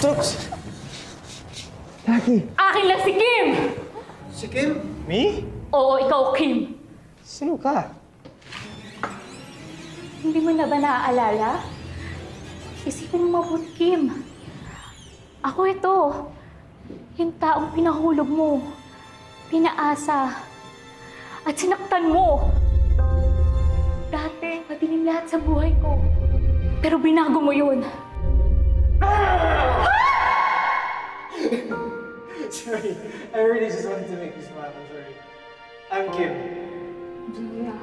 Strokes! Taki! Akin lang si Kim! Si Kim? Me? Oo, ikaw, Kim. Sino ka? Hindi mo na ba naaalala? Isipin mo mabuti, Kim. Ako ito. Yung taong pinahulog mo, pinaasa, at sinaktan mo. Dati, madilim lahat sa buhay ko. Pero binago mo yun. Sorry, I really just wanted to make you smile. I'm sorry. I'm Kim. Julia,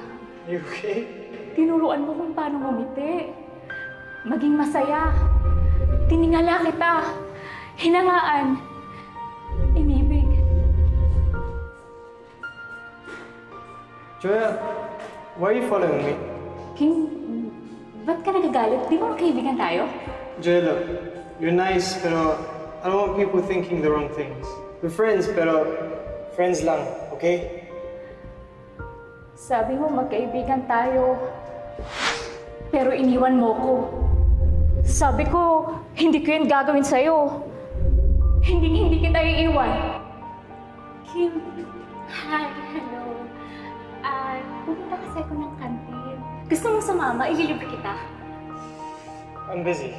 You okay? tinuruan mo kung paano ngumiti. Maging masaya. Tiningala kita. Hinangaan. Inibig. Joya, why are you following me? Kim, ba't ka nagagalit? Di ba magkaibigan tayo? Joya, look, you're nice, pero I don't want people thinking the wrong things. We're friends, pero friends lang, okay? Sabi mo magkaibigan tayo, pero iniwan mo ko. Sabi ko, hindi ko yan gagawin sa'yo. Hindi kita iiwan. Kim, hi, hello. Pupunta kasi ako ng kantin. Gusto mo sumama? Ililibre kita. I'm busy.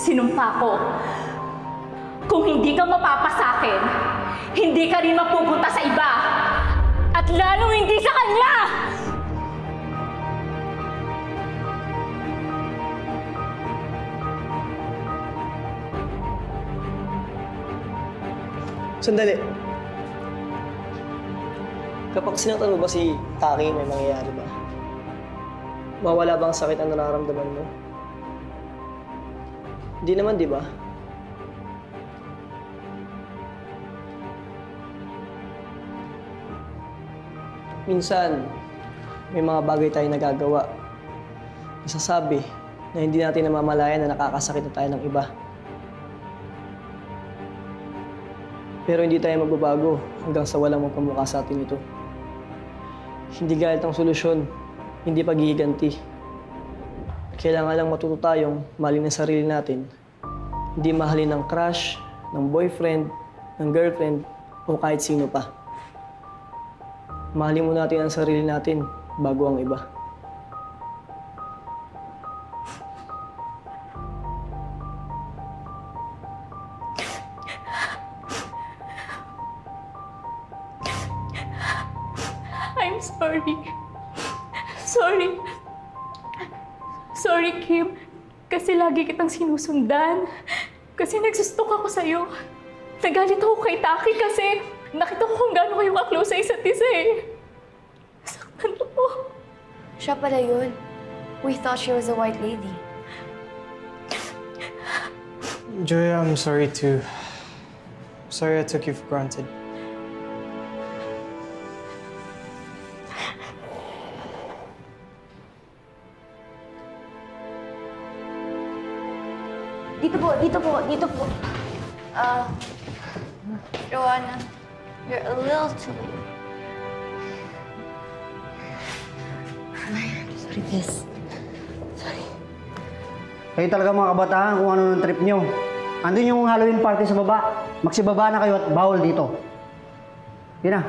Sinumpa ko. Kung hindi ka mapapasakin, hindi ka rin mapupunta sa iba. At lalong hindi sa kanya! Sandali. Kapag sinaktan mo ba si Taki, may mangyayari ba? Mawala bang sakit ang nararamdaman mo? Hindi naman, di ba? Minsan, may mga bagay tayo nagagawa. Nasasabi na hindi natin namamalayan na nakakasakit na tayo ng iba. Pero hindi tayo magbabago hanggang sa walang magkamukha sa atin ito. Hindi galit ang solusyon, hindi paghihiganti. Kailangan lang matuto tayong mahalin ang sarili natin. Hindi mahalin ng crush, ng boyfriend, ng girlfriend, o kahit sino pa. Mahalin mo natin ang sarili natin bago ang iba. I'm sorry. Sorry. Sorry, Kim. Kasi lagi kitang sinusundan. Kasi nagsustok ako sa'yo. Nagalit ako kay Taki kasi nakita ko kung gaano kayo ka-close sa isa't isa eh. Nasaktan ako. Siya pala yun. We thought she was a white lady. Joya, I'm sorry too. Sorry I took you for granted. Dito po. Joanna, you're a little too late. Sorry, Tess. Sorry. Kayo talaga mga kabataan kung ano ng trip nyo. Andun yung Halloween party sa baba. Magsibaba na kayo at bawal dito. Yun na.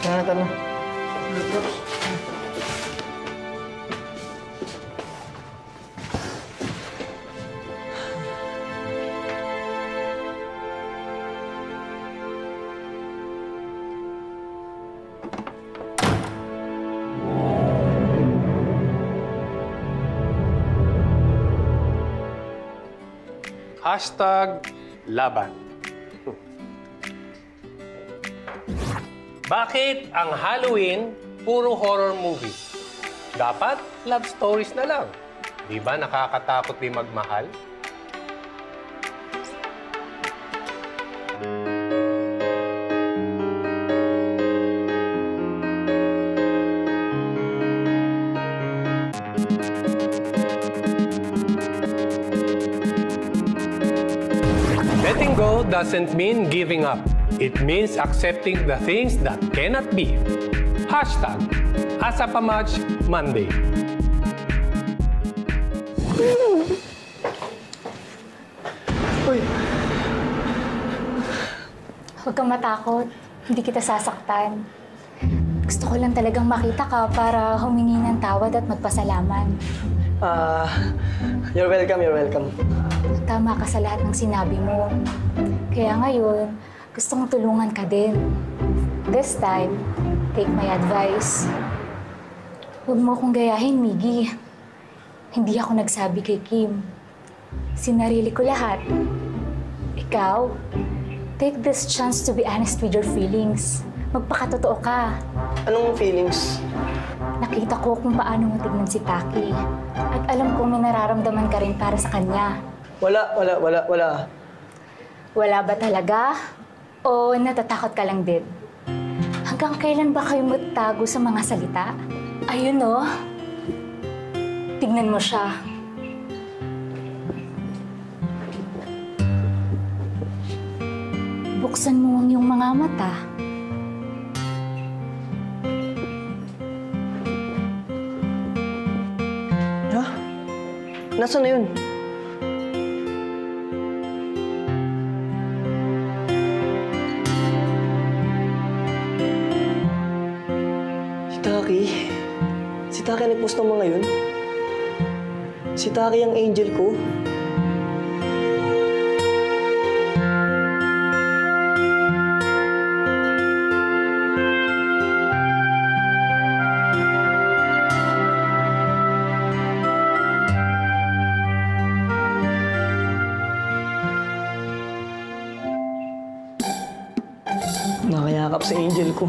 Tara. #laban. Bakit ang Halloween puro horror movie? Dapat love stories na lang. Di ba nakakatakot din magmahal? Letting go doesn't mean giving up. It means accepting the things that cannot be. Hashtag Asapamach Monday. Uy, Huwag kang matakot. Hindi kita sasaktan. Gusto ko lang talagang makita ka para humingi ng tawad at magpasalaman. you're welcome, you're welcome. Tama ka sa lahat ng sinabi mo. Kaya ngayon, gusto kong tulungan ka din. This time, take my advice. Huwag mo akong gayahin, Miggy. Hindi ako nagsabi kay Kim. Sinarili ko lahat. Ikaw, take this chance to be honest with your feelings. Magpakatotoo ka. Anong feelings? Nakita ko kung paano mo tignan si Taki. At alam kong may nararamdaman ka rin para sa kanya. Wala. Wala ba talaga? O natatakot ka lang din? Hanggang kailan ba kayo magtago sa mga salita? Ayun oh. Tignan mo siya. Buksan mo ang iyong mga mata. Ha? Nasaan na yun? Si Taki? Si Taki nag-post ng mga yun? Si Taki ang angel ko? Nakayakap sa angel ko.